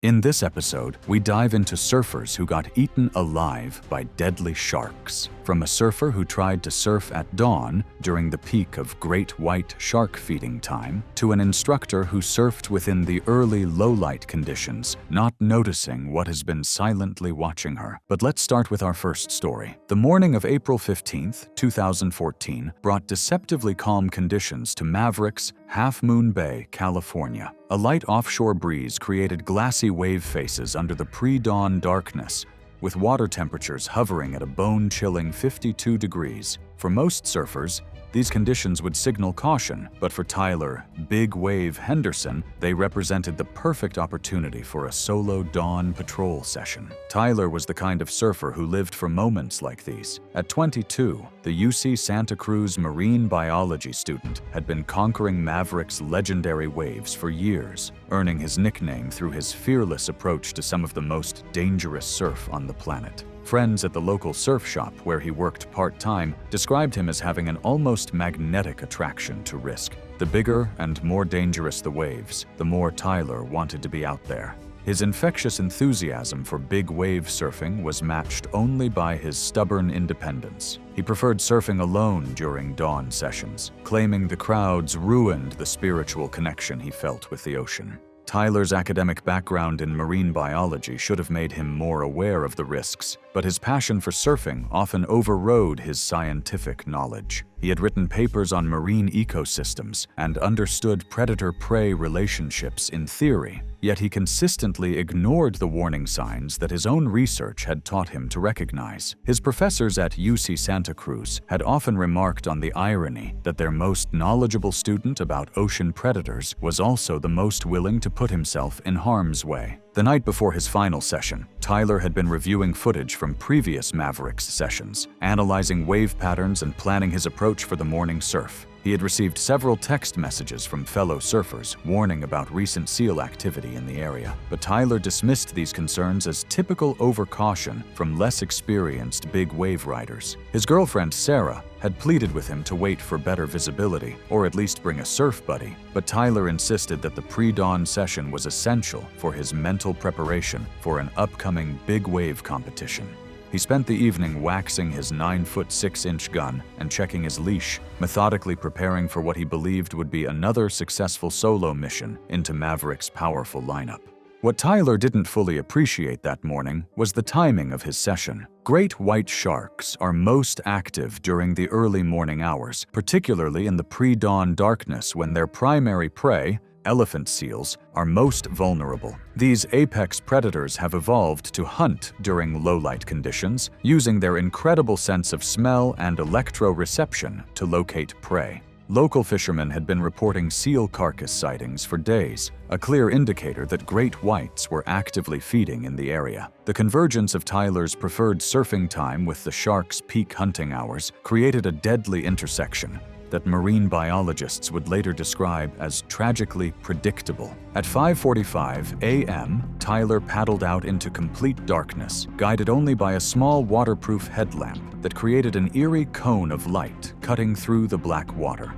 In this episode, we dive into surfers who got eaten alive by deadly sharks. From a surfer who tried to surf at dawn during the peak of great white shark feeding time, to an instructor who surfed within the early low-light conditions, not noticing what has been silently watching her. But let's start with our first story. The morning of April 15, 2014, brought deceptively calm conditions to Mavericks, Half Moon Bay, California. A light offshore breeze created glassy wave faces under the pre-dawn darkness, with water temperatures hovering at a bone-chilling 52 degrees. For most surfers, these conditions would signal caution, but for Tyler "Big Wave" Henderson, they represented the perfect opportunity for a solo dawn patrol session. Tyler was the kind of surfer who lived for moments like these. At 22, the UC Santa Cruz marine biology student had been conquering Maverick's legendary waves for years, earning his nickname through his fearless approach to some of the most dangerous surf on the planet. Friends at the local surf shop where he worked part-time described him as having an almost magnetic attraction to risk. The bigger and more dangerous the waves, the more Tyler wanted to be out there. His infectious enthusiasm for big wave surfing was matched only by his stubborn independence. He preferred surfing alone during dawn sessions, claiming the crowds ruined the spiritual connection he felt with the ocean. Tyler's academic background in marine biology should have made him more aware of the risks, but his passion for surfing often overrode his scientific knowledge. He had written papers on marine ecosystems and understood predator-prey relationships in theory, yet he consistently ignored the warning signs that his own research had taught him to recognize. His professors at UC Santa Cruz had often remarked on the irony that their most knowledgeable student about ocean predators was also the most willing to put himself in harm's way. The night before his final session, Tyler had been reviewing footage from previous Mavericks sessions, analyzing wave patterns and planning his approach for the morning surf. He had received several text messages from fellow surfers warning about recent seal activity in the area, but Tyler dismissed these concerns as typical overcaution from less experienced big wave riders. His girlfriend, Sarah, had pleaded with him to wait for better visibility, or at least bring a surf buddy, but Tyler insisted that the pre-dawn session was essential for his mental preparation for an upcoming big wave competition. He spent the evening waxing his 9'6" gun and checking his leash, methodically preparing for what he believed would be another successful solo mission into Maverick's powerful lineup. What Tyler didn't fully appreciate that morning was the timing of his session. Great white sharks are most active during the early morning hours, particularly in the pre-dawn darkness when their primary prey, elephant seals, are most vulnerable. These apex predators have evolved to hunt during low-light conditions, using their incredible sense of smell and electroreception to locate prey. Local fishermen had been reporting seal carcass sightings for days, a clear indicator that great whites were actively feeding in the area. The convergence of Tyler's preferred surfing time with the sharks' peak hunting hours created a deadly intersection that marine biologists would later describe as tragically predictable. At 5:45 a.m., Tyler paddled out into complete darkness, guided only by a small waterproof headlamp that created an eerie cone of light cutting through the black water.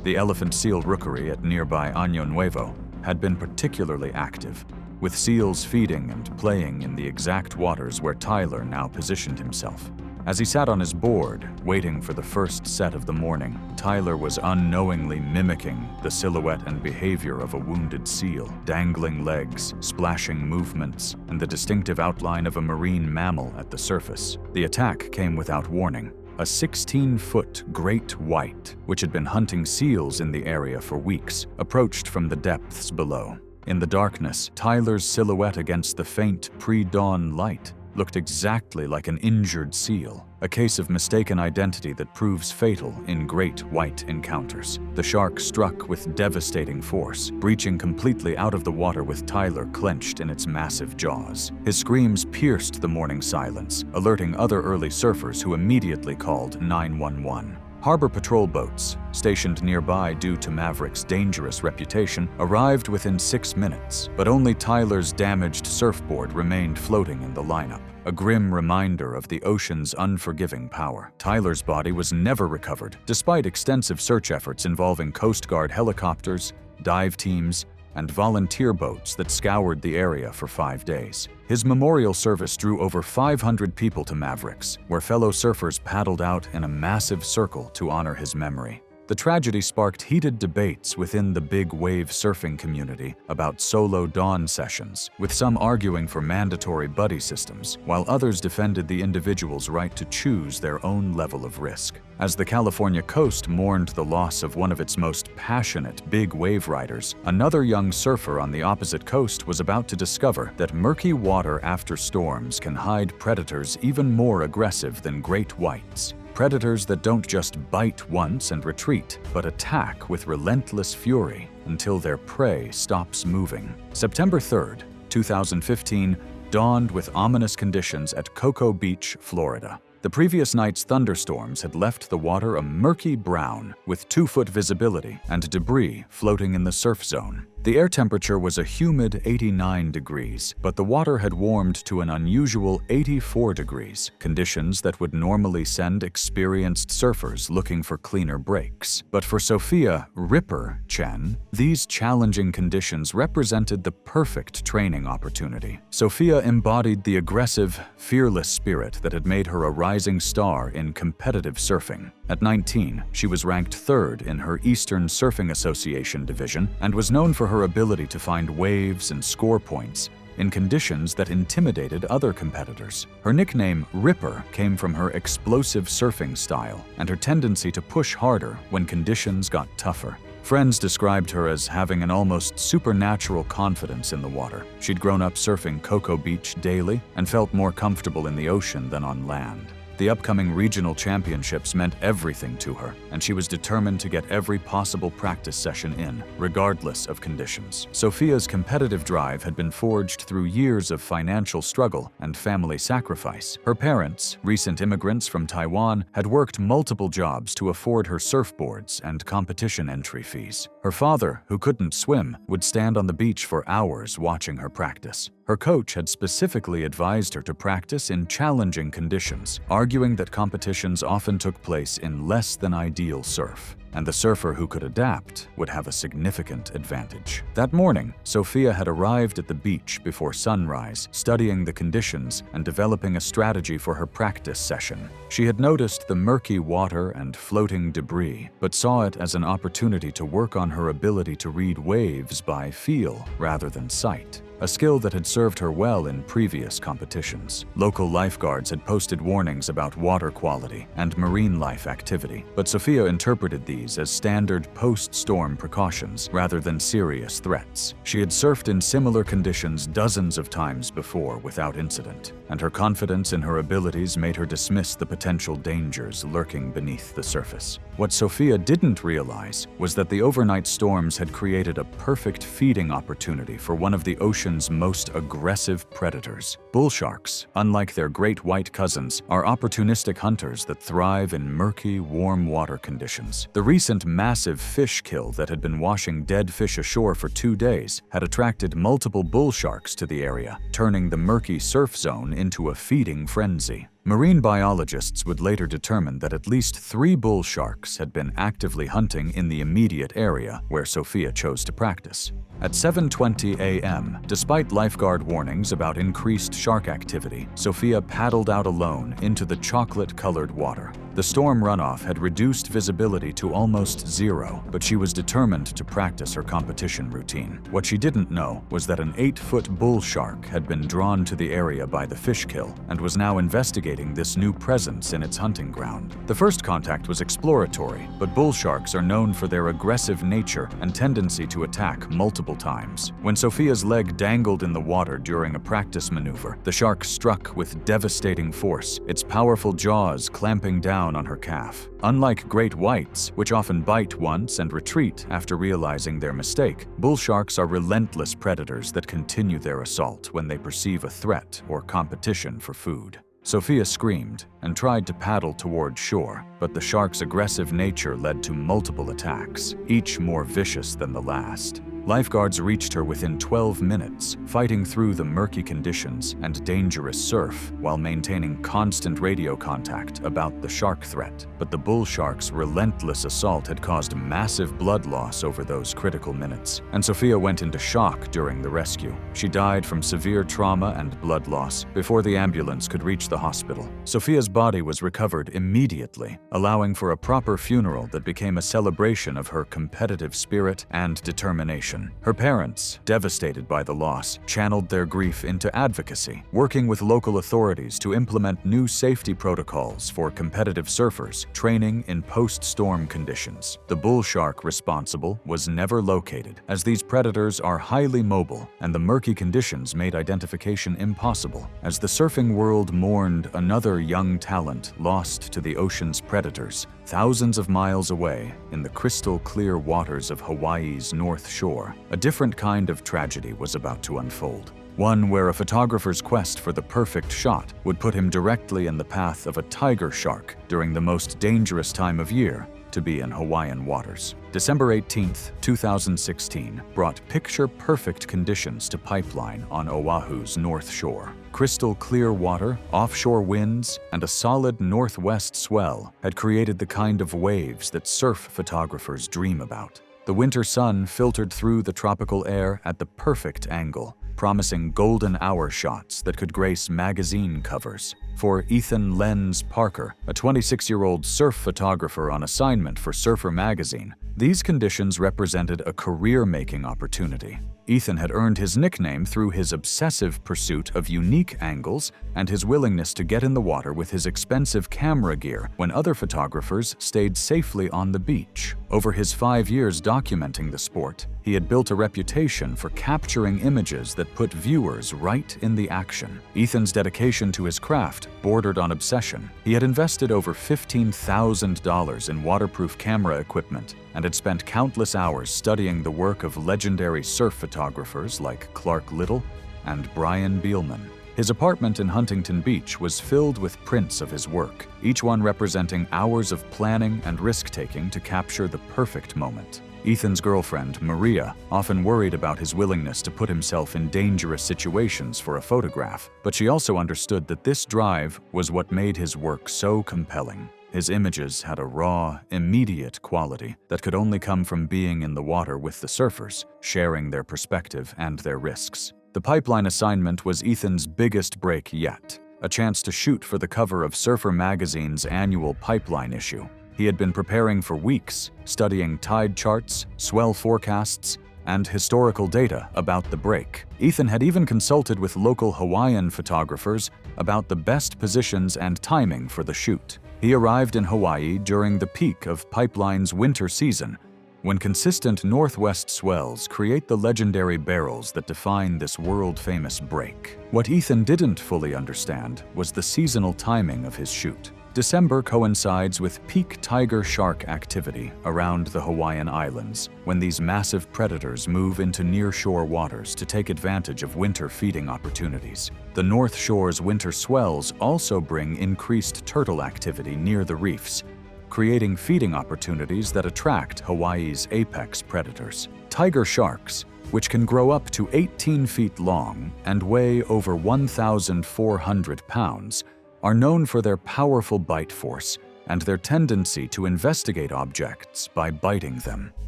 The elephant seal rookery at nearby Año Nuevo had been particularly active, with seals feeding and playing in the exact waters where Tyler now positioned himself. As he sat on his board, waiting for the first set of the morning, Tyler was unknowingly mimicking the silhouette and behavior of a wounded seal, dangling legs, splashing movements, and the distinctive outline of a marine mammal at the surface. The attack came without warning. A 16-foot great white, which had been hunting seals in the area for weeks, approached from the depths below. In the darkness, Tyler's silhouette against the faint pre-dawn light looked exactly like an injured seal, a case of mistaken identity that proves fatal in great white encounters. The shark struck with devastating force, breaching completely out of the water with Tyler clenched in its massive jaws. His screams pierced the morning silence, alerting other early surfers who immediately called 911. Harbor patrol boats, stationed nearby due to Maverick's dangerous reputation, arrived within 6 minutes, but only Tyler's damaged surfboard remained floating in the lineup, a grim reminder of the ocean's unforgiving power. Tyler's body was never recovered, despite extensive search efforts involving Coast Guard helicopters, dive teams, and volunteer boats that scoured the area for 5 days. His memorial service drew over 500 people to Mavericks, where fellow surfers paddled out in a massive circle to honor his memory. The tragedy sparked heated debates within the big wave surfing community about solo dawn sessions, with some arguing for mandatory buddy systems, while others defended the individual's right to choose their own level of risk. As the California coast mourned the loss of one of its most passionate big wave riders, another young surfer on the opposite coast was about to discover that murky water after storms can hide predators even more aggressive than great whites. Predators that don't just bite once and retreat, but attack with relentless fury until their prey stops moving. September 3rd, 2015, dawned with ominous conditions at Cocoa Beach, Florida. The previous night's thunderstorms had left the water a murky brown with 2-foot visibility and debris floating in the surf zone. The air temperature was a humid 89 degrees, but the water had warmed to an unusual 84 degrees, conditions that would normally send experienced surfers looking for cleaner breaks. But for Sophia Ripper Chen, these challenging conditions represented the perfect training opportunity. Sophia embodied the aggressive, fearless spirit that had made her a rising star in competitive surfing. At 19, she was ranked 3rd in her Eastern Surfing Association division and was known for her ability to find waves and score points in conditions that intimidated other competitors. Her nickname, Ripper, came from her explosive surfing style and her tendency to push harder when conditions got tougher. Friends described her as having an almost supernatural confidence in the water. She'd grown up surfing Cocoa Beach daily and felt more comfortable in the ocean than on land. The upcoming regional championships meant everything to her, and she was determined to get every possible practice session in, regardless of conditions. Sophia's competitive drive had been forged through years of financial struggle and family sacrifice. Her parents, recent immigrants from Taiwan, had worked multiple jobs to afford her surfboards and competition entry fees. Her father, who couldn't swim, would stand on the beach for hours watching her practice. Her coach had specifically advised her to practice in challenging conditions, arguing that competitions often took place in less than ideal surf, and the surfer who could adapt would have a significant advantage. That morning, Sophia had arrived at the beach before sunrise, studying the conditions and developing a strategy for her practice session. She had noticed the murky water and floating debris, but saw it as an opportunity to work on her ability to read waves by feel rather than sight, a skill that had served her well in previous competitions. Local lifeguards had posted warnings about water quality and marine life activity, but Sophia interpreted these as standard post-storm precautions rather than serious threats. She had surfed in similar conditions dozens of times before without incident, and her confidence in her abilities made her dismiss the potential dangers lurking beneath the surface. What Sophia didn't realize was that the overnight storms had created a perfect feeding opportunity for one of the ocean's most aggressive predators. Bull sharks, unlike their great white cousins, are opportunistic hunters that thrive in murky, warm water conditions. The recent massive fish kill that had been washing dead fish ashore for 2 days had attracted multiple bull sharks to the area, turning the murky surf zone into a feeding frenzy. Marine biologists would later determine that at least 3 bull sharks had been actively hunting in the immediate area where Sophia chose to practice. At 7:20 a.m., despite lifeguard warnings about increased shark activity, Sophia paddled out alone into the chocolate-colored water. The storm runoff had reduced visibility to almost zero, but she was determined to practice her competition routine. What she didn't know was that an 8-foot bull shark had been drawn to the area by the fish kill and was now investigating this new presence in its hunting ground. The first contact was exploratory, but bull sharks are known for their aggressive nature and tendency to attack multiple times. When Sophia's leg dangled in the water during a practice maneuver, the shark struck with devastating force, its powerful jaws clamping down on her calf. Unlike great whites, which often bite once and retreat after realizing their mistake, bull sharks are relentless predators that continue their assault when they perceive a threat or competition for food. Sophia screamed and tried to paddle toward shore, but the shark's aggressive nature led to multiple attacks, each more vicious than the last. Lifeguards reached her within 12 minutes, fighting through the murky conditions and dangerous surf while maintaining constant radio contact about the shark threat. But the bull shark's relentless assault had caused massive blood loss over those critical minutes, and Sophia went into shock during the rescue. She died from severe trauma and blood loss before the ambulance could reach the hospital. Sophia's body was recovered immediately, allowing for a proper funeral that became a celebration of her competitive spirit and determination. Her parents, devastated by the loss, channeled their grief into advocacy, working with local authorities to implement new safety protocols for competitive surfers, training in post-storm conditions. The bull shark responsible was never located, as these predators are highly mobile, and the murky conditions made identification impossible. As the surfing world mourned another young talent lost to the ocean's predators, thousands of miles away in the crystal-clear waters of Hawaii's North Shore, a different kind of tragedy was about to unfold. One where a photographer's quest for the perfect shot would put him directly in the path of a tiger shark during the most dangerous time of year to be in Hawaiian waters. December 18, 2016, brought picture-perfect conditions to Pipeline on Oahu's North Shore. Crystal-clear water, offshore winds, and a solid northwest swell had created the kind of waves that surf photographers dream about. The winter sun filtered through the tropical air at the perfect angle, promising golden hour shots that could grace magazine covers. For Ethan Lenz Parker, a 26-year-old surf photographer on assignment for Surfer magazine, these conditions represented a career-making opportunity. Ethan had earned his nickname through his obsessive pursuit of unique angles and his willingness to get in the water with his expensive camera gear when other photographers stayed safely on the beach. Over his 5 years documenting the sport, he had built a reputation for capturing images that put viewers right in the action. Ethan's dedication to his craft bordered on obsession. He had invested over $15,000 in waterproof camera equipment and had spent countless hours studying the work of legendary surf photographers like Clark Little and Brian Bielman. His apartment in Huntington Beach was filled with prints of his work, each one representing hours of planning and risk-taking to capture the perfect moment. Ethan's girlfriend, Maria, often worried about his willingness to put himself in dangerous situations for a photograph, but she also understood that this drive was what made his work so compelling. His images had a raw, immediate quality that could only come from being in the water with the surfers, sharing their perspective and their risks. The Pipeline assignment was Ethan's biggest break yet, a chance to shoot for the cover of Surfer magazine's annual Pipeline issue. He had been preparing for weeks, studying tide charts, swell forecasts, and historical data about the break. Ethan had even consulted with local Hawaiian photographers about the best positions and timing for the shoot. He arrived in Hawaii during the peak of Pipeline's winter season, when consistent northwest swells create the legendary barrels that define this world-famous break. What Ethan didn't fully understand was the seasonal timing of his shoot. December coincides with peak tiger shark activity around the Hawaiian Islands, when these massive predators move into nearshore waters to take advantage of winter feeding opportunities. The North Shore's winter swells also bring increased turtle activity near the reefs, creating feeding opportunities that attract Hawaii's apex predators. Tiger sharks, which can grow up to 18 feet long and weigh over 1,400 pounds, are known for their powerful bite force and their tendency to investigate objects by biting them.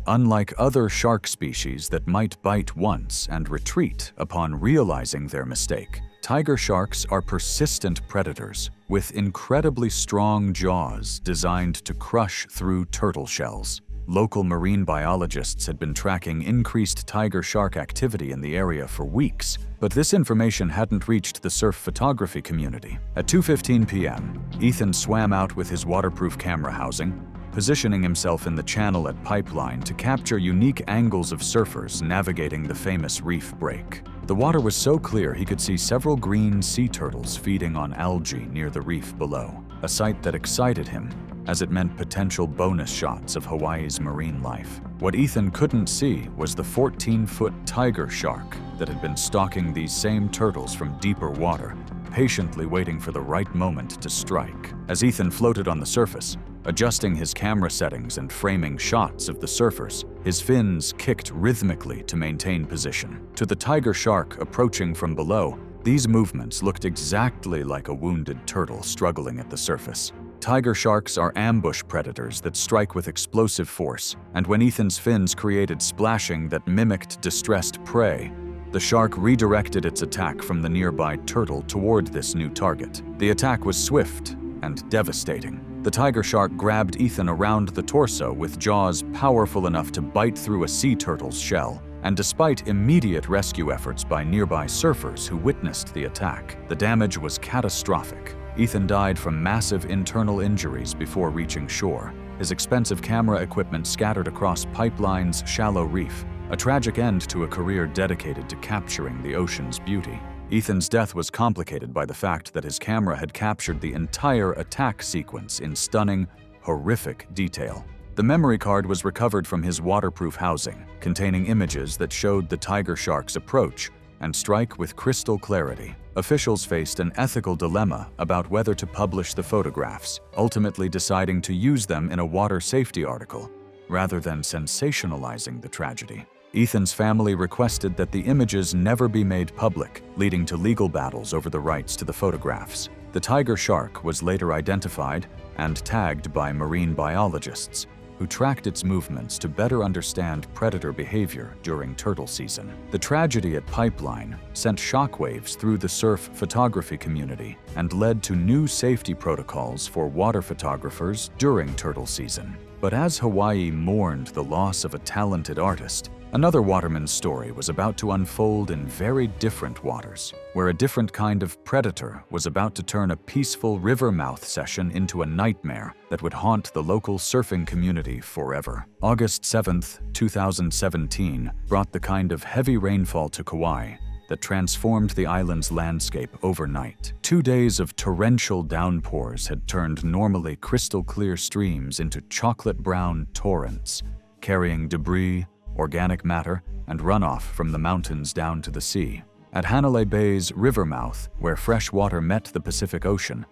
Unlike other shark species that might bite once and retreat upon realizing their mistake, tiger sharks are persistent predators with incredibly strong jaws designed to crush through turtle shells. Local marine biologists had been tracking increased tiger shark activity in the area for weeks, but this information hadn't reached the surf photography community. At 2:15 p.m., Ethan swam out with his waterproof camera housing, positioning himself in the channel at Pipeline to capture unique angles of surfers navigating the famous reef break. The water was so clear he could see several green sea turtles feeding on algae near the reef below, a sight that excited him, as it meant potential bonus shots of Hawaii's marine life. What Ethan couldn't see was the 14-foot tiger shark that had been stalking these same turtles from deeper water, patiently waiting for the right moment to strike. As Ethan floated on the surface, Adjusting his camera settings and framing shots of the surfers, his fins kicked rhythmically to maintain position. To the tiger shark approaching from below, these movements looked exactly like a wounded turtle struggling at the surface. Tiger sharks are ambush predators that strike with explosive force, and when Ethan's fins created splashing that mimicked distressed prey, the shark redirected its attack from the nearby turtle toward this new target. The attack was swift and devastating. The tiger shark grabbed Ethan around the torso with jaws powerful enough to bite through a sea turtle's shell, and despite immediate rescue efforts by nearby surfers who witnessed the attack, the damage was catastrophic. Ethan died from massive internal injuries before reaching shore, his expensive camera equipment scattered across Pipeline's shallow reef, a tragic end to a career dedicated to capturing the ocean's beauty. Ethan's death was complicated by the fact that his camera had captured the entire attack sequence in stunning, horrific detail. The memory card was recovered from his waterproof housing, containing images that showed the tiger shark's approach and strike with crystal clarity. Officials faced an ethical dilemma about whether to publish the photographs, ultimately deciding to use them in a water safety article, rather than sensationalizing the tragedy. Ethan's family requested that the images never be made public, leading to legal battles over the rights to the photographs. The tiger shark was later identified and tagged by marine biologists, who tracked its movements to better understand predator behavior during turtle season. The tragedy at Pipeline sent shockwaves through the surf photography community and led to new safety protocols for water photographers during turtle season. But as Hawaii mourned the loss of a talented artist, another waterman's story was about to unfold in very different waters, where a different kind of predator was about to turn a peaceful Rivermouth session into a nightmare that would haunt the local surfing community forever. August 7th, 2017 brought the kind of heavy rainfall to Kauai that transformed the island's landscape overnight. 2 days of torrential downpours had turned normally crystal-clear streams into chocolate-brown torrents, carrying debris, organic matter, and runoff from the mountains down to the sea. At Hanalei Bay's Rivermouth, where fresh water met the Pacific Ocean,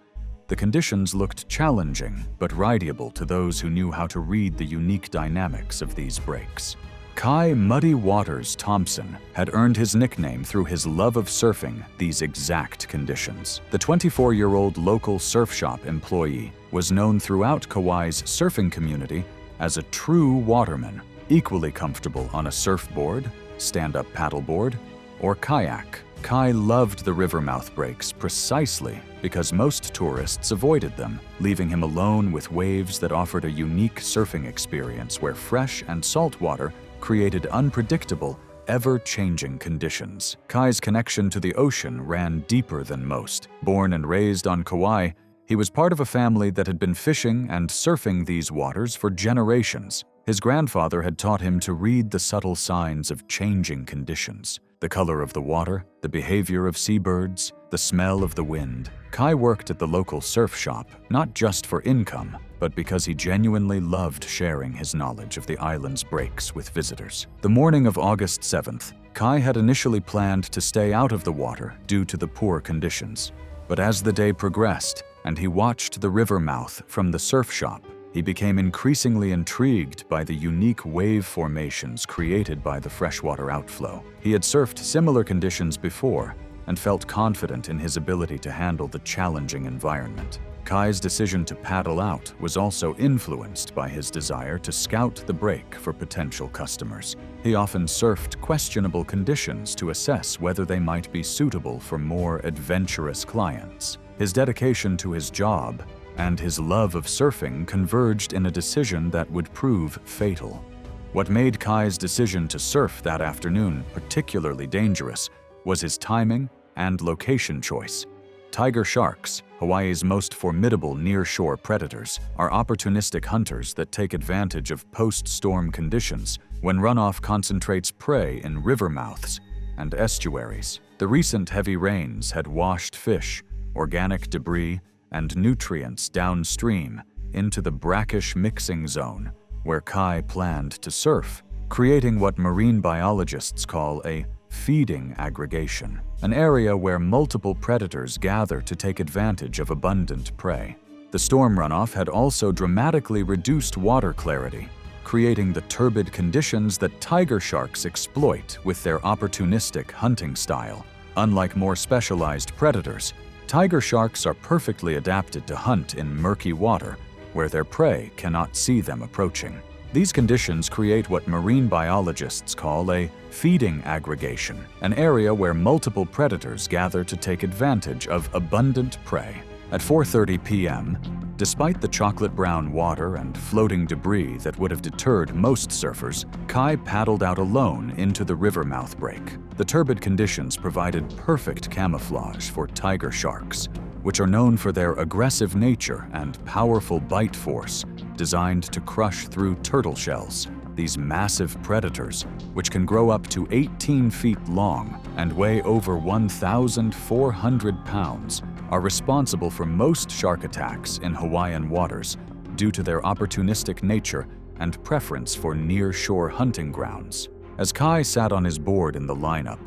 the conditions looked challenging but rideable to those who knew how to read the unique dynamics of these breaks. Kai Muddy Waters Thompson had earned his nickname through his love of surfing these exact conditions. The 24-year-old local surf shop employee was known throughout Kauai's surfing community as a true waterman, equally comfortable on a surfboard, stand-up paddleboard, or kayak. Kai loved the Rivermouth breaks precisely because most tourists avoided them, leaving him alone with waves that offered a unique surfing experience where fresh and salt water created unpredictable, ever-changing conditions. Kai's connection to the ocean ran deeper than most. Born and raised on Kauai, he was part of a family that had been fishing and surfing these waters for generations. His grandfather had taught him to read the subtle signs of changing conditions, the color of the water, the behavior of seabirds, the smell of the wind. Kai worked at the local surf shop, not just for income, but because he genuinely loved sharing his knowledge of the island's breaks with visitors. The morning of August 7th, Kai had initially planned to stay out of the water due to the poor conditions. But as the day progressed, and he watched the Rivermouth from the surf shop, he became increasingly intrigued by the unique wave formations created by the freshwater outflow. He had surfed similar conditions before and felt confident in his ability to handle the challenging environment. Kai's decision to paddle out was also influenced by his desire to scout the break for potential customers. He often surfed questionable conditions to assess whether they might be suitable for more adventurous clients. His dedication to his job and his love of surfing converged in a decision that would prove fatal. What made Kai's decision to surf that afternoon particularly dangerous was his timing and location choice. Tiger sharks, Hawaii's most formidable near-shore predators, are opportunistic hunters that take advantage of post-storm conditions when runoff concentrates prey in river mouths and estuaries. The recent heavy rains had washed fish, organic debris, and nutrients downstream into the brackish mixing zone where Kai planned to surf, creating what marine biologists call a feeding aggregation, an area where multiple predators gather to take advantage of abundant prey. The storm runoff had also dramatically reduced water clarity, creating the turbid conditions that tiger sharks exploit with their opportunistic hunting style. Unlike more specialized predators, tiger sharks are perfectly adapted to hunt in murky water, where their prey cannot see them approaching. These conditions create what marine biologists call a feeding aggregation, an area where multiple predators gather to take advantage of abundant prey. At 4:30 p.m., despite the chocolate-brown water and floating debris that would have deterred most surfers, Kai paddled out alone into the Rivermouth break. The turbid conditions provided perfect camouflage for tiger sharks, which are known for their aggressive nature and powerful bite force designed to crush through turtle shells. These massive predators, which can grow up to 18 feet long and weigh over 1,400 pounds, are responsible for most shark attacks in Hawaiian waters due to their opportunistic nature and preference for near-shore hunting grounds. As Kai sat on his board in the lineup,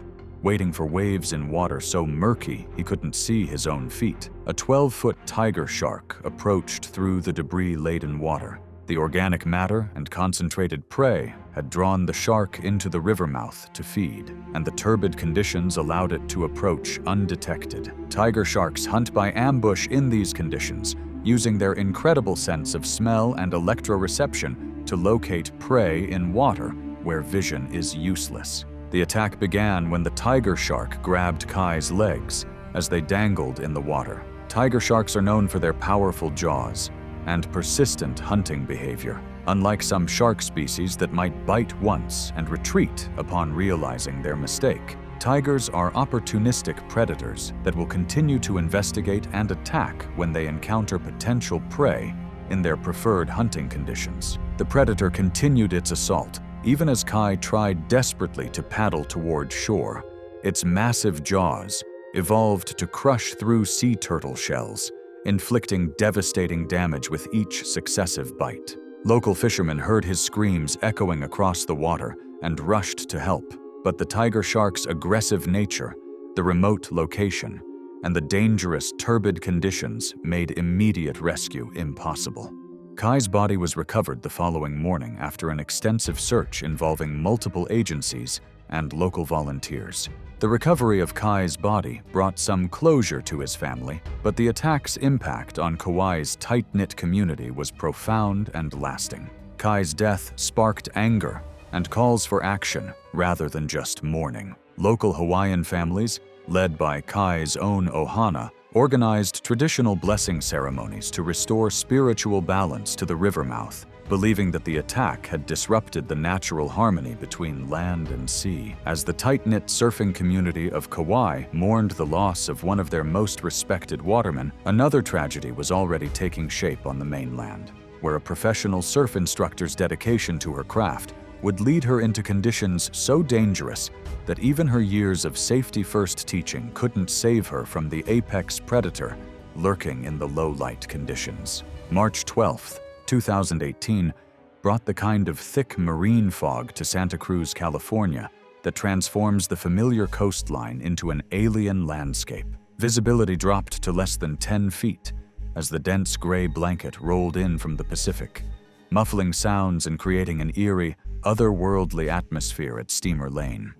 waiting for waves in water so murky he couldn't see his own feet, a 12-foot tiger shark approached through the debris-laden water. The organic matter and concentrated prey had drawn the shark into the Rivermouth to feed, and the turbid conditions allowed it to approach undetected. Tiger sharks hunt by ambush in these conditions, using their incredible sense of smell and electroreception to locate prey in water where vision is useless. The attack began when the tiger shark grabbed Kai's legs as they dangled in the water. Tiger sharks are known for their powerful jaws and persistent hunting behavior. Unlike some shark species that might bite once and retreat upon realizing their mistake, tigers are opportunistic predators that will continue to investigate and attack when they encounter potential prey in their preferred hunting conditions. The predator continued its assault, even as Kai tried desperately to paddle toward shore. Its massive jaws evolved to crush through sea turtle shells, inflicting devastating damage with each successive bite. Local fishermen heard his screams echoing across the water and rushed to help, but the tiger shark's aggressive nature, the remote location, and the dangerous turbid conditions made immediate rescue impossible. Kai's body was recovered the following morning after an extensive search involving multiple agencies and local volunteers. The recovery of Kai's body brought some closure to his family, but the attack's impact on Kauai's tight-knit community was profound and lasting. Kai's death sparked anger and calls for action rather than just mourning. Local Hawaiian families, led by Kai's own ohana, organized traditional blessing ceremonies to restore spiritual balance to the Rivermouth, believing that the attack had disrupted the natural harmony between land and sea. As the tight-knit surfing community of Kauai mourned the loss of one of their most respected watermen, another tragedy was already taking shape on the mainland, where a professional surf instructor's dedication to her craft would lead her into conditions so dangerous that even her years of safety-first teaching couldn't save her from the apex predator lurking in the low-light conditions. March 12, 2018, brought the kind of thick marine fog to Santa Cruz, California, that transforms the familiar coastline into an alien landscape. Visibility dropped to less than 10 feet as the dense gray blanket rolled in from the Pacific, muffling sounds and creating an eerie, otherworldly atmosphere at Steamer Lane.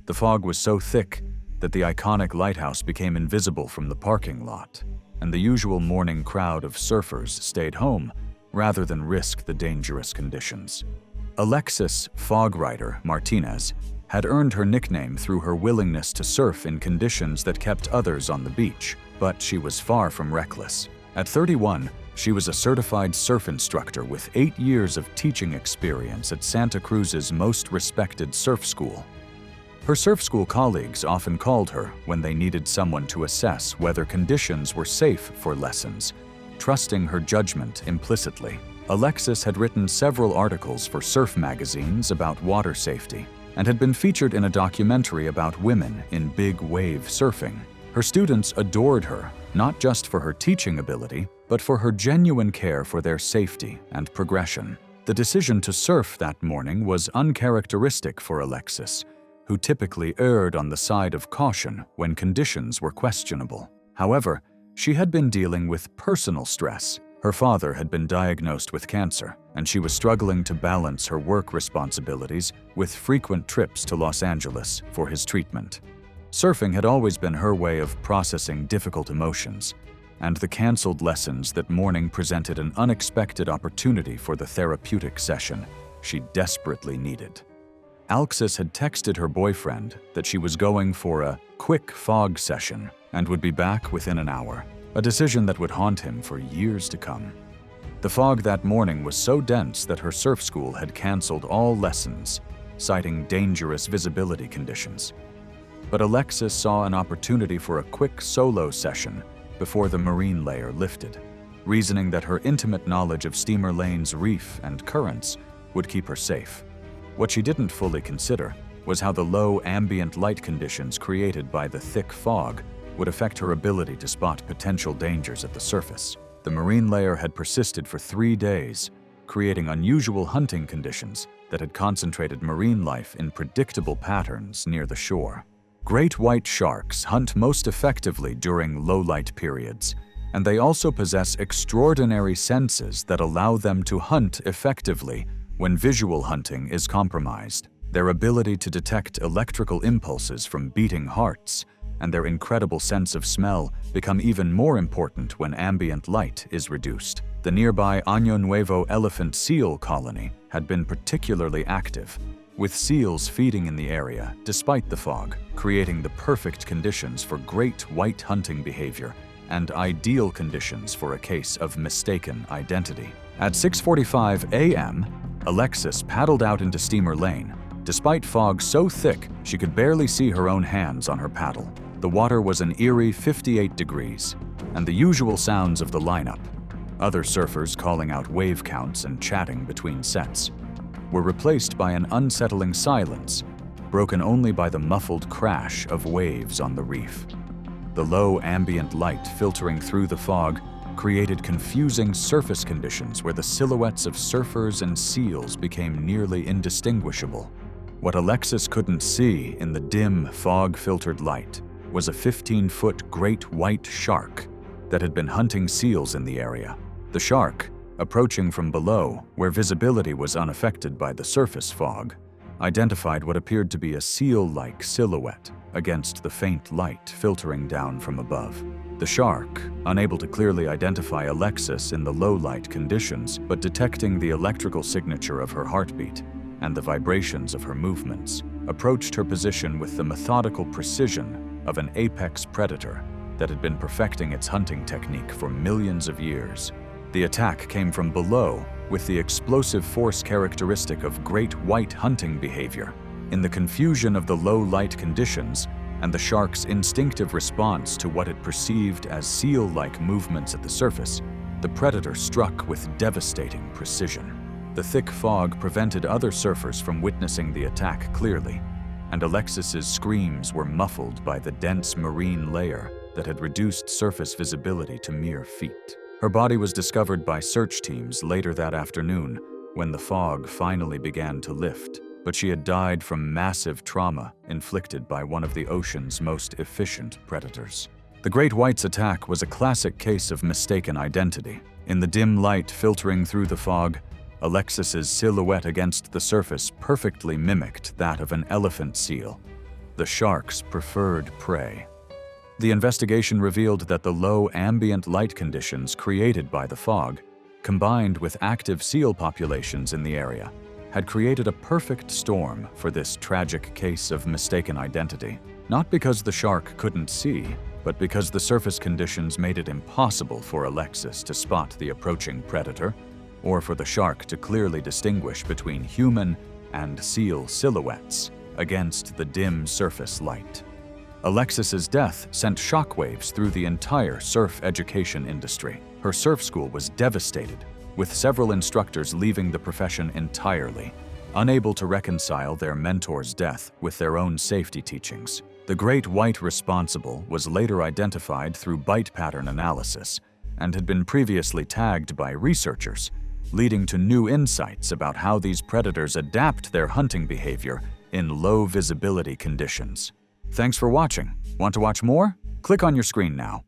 The fog was so thick that the iconic lighthouse became invisible from the parking lot, and the usual morning crowd of surfers stayed home rather than risk the dangerous conditions. Alexis "Fog Rider" Martinez had earned her nickname through her willingness to surf in conditions that kept others on the beach, but she was far from reckless. At 31, she was a certified surf instructor with 8 years of teaching experience at Santa Cruz's most respected surf school. Her surf school colleagues often called her when they needed someone to assess whether conditions were safe for lessons, trusting her judgment implicitly. Alexis had written several articles for surf magazines about water safety and had been featured in a documentary about women in big wave surfing. Her students adored her, not just for her teaching ability, but for her genuine care for their safety and progression. The decision to surf that morning was uncharacteristic for Alexis, who typically erred on the side of caution when conditions were questionable. However, she had been dealing with personal stress Her father had been diagnosed with cancer, and she was struggling to balance her work responsibilities with frequent trips to Los Angeles for his treatment. Surfing had always been her way of processing difficult emotions, and the canceled lessons that morning presented an unexpected opportunity for the therapeutic session she desperately needed. Alexis had texted her boyfriend that she was going for a quick fog session and would be back within an hour, a decision that would haunt him for years to come. The fog that morning was so dense that her surf school had canceled all lessons, citing dangerous visibility conditions. But Alexis saw an opportunity for a quick solo session before the marine layer lifted, reasoning that her intimate knowledge of Steamer Lane's reef and currents would keep her safe. What she didn't fully consider was how the low ambient light conditions created by the thick fog would affect her ability to spot potential dangers at the surface. The marine layer had persisted for 3 days, creating unusual hunting conditions that had concentrated marine life in predictable patterns near the shore. Great white sharks hunt most effectively during low-light periods, and they also possess extraordinary senses that allow them to hunt effectively when visual hunting is compromised. Their ability to detect electrical impulses from beating hearts and their incredible sense of smell become even more important when ambient light is reduced. The nearby Año Nuevo elephant seal colony had been particularly active, with seals feeding in the area despite the fog, creating the perfect conditions for great white hunting behavior and ideal conditions for a case of mistaken identity. At 6:45 a.m., Alexis paddled out into Steamer Lane. Despite fog so thick, she could barely see her own hands on her paddle. The water was an eerie 58 degrees, and the usual sounds of the lineup, other surfers calling out wave counts and chatting between sets, were replaced by an unsettling silence, broken only by the muffled crash of waves on the reef. The low ambient light filtering through the fog created confusing surface conditions where the silhouettes of surfers and seals became nearly indistinguishable. What Alexis couldn't see in the dim, fog-filtered light was a 15-foot great white shark that had been hunting seals in the area. The shark, approaching from below, where visibility was unaffected by the surface fog, identified what appeared to be a seal-like silhouette against the faint light filtering down from above. The shark, unable to clearly identify Alexis in the low-light conditions, but detecting the electrical signature of her heartbeat and the vibrations of her movements, approached her position with the methodical precision of an apex predator that had been perfecting its hunting technique for millions of years. The attack came from below, with the explosive force characteristic of great white hunting behavior. In the confusion of the low-light conditions and the shark's instinctive response to what it perceived as seal-like movements at the surface, the predator struck with devastating precision. The thick fog prevented other surfers from witnessing the attack clearly, and Alexis's screams were muffled by the dense marine layer that had reduced surface visibility to mere feet. Her body was discovered by search teams later that afternoon when the fog finally began to lift, but she had died from massive trauma inflicted by one of the ocean's most efficient predators. The great white's attack was a classic case of mistaken identity. In the dim light filtering through the fog, Alexis's silhouette against the surface perfectly mimicked that of an elephant seal, the shark's preferred prey. The investigation revealed that the low ambient light conditions created by the fog, combined with active seal populations in the area, had created a perfect storm for this tragic case of mistaken identity. Not because the shark couldn't see, but because the surface conditions made it impossible for Alexis to spot the approaching predator, or for the shark to clearly distinguish between human and seal silhouettes against the dim surface light. Alexis's death sent shockwaves through the entire surf education industry. Her surf school was devastated, with several instructors leaving the profession entirely, unable to reconcile their mentor's death with their own safety teachings. The great white responsible was later identified through bite pattern analysis and had been previously tagged by researchers, leading to new insights about how these predators adapt their hunting behavior in low visibility conditions. Thanks for watching. Want to watch more? Click on your screen now.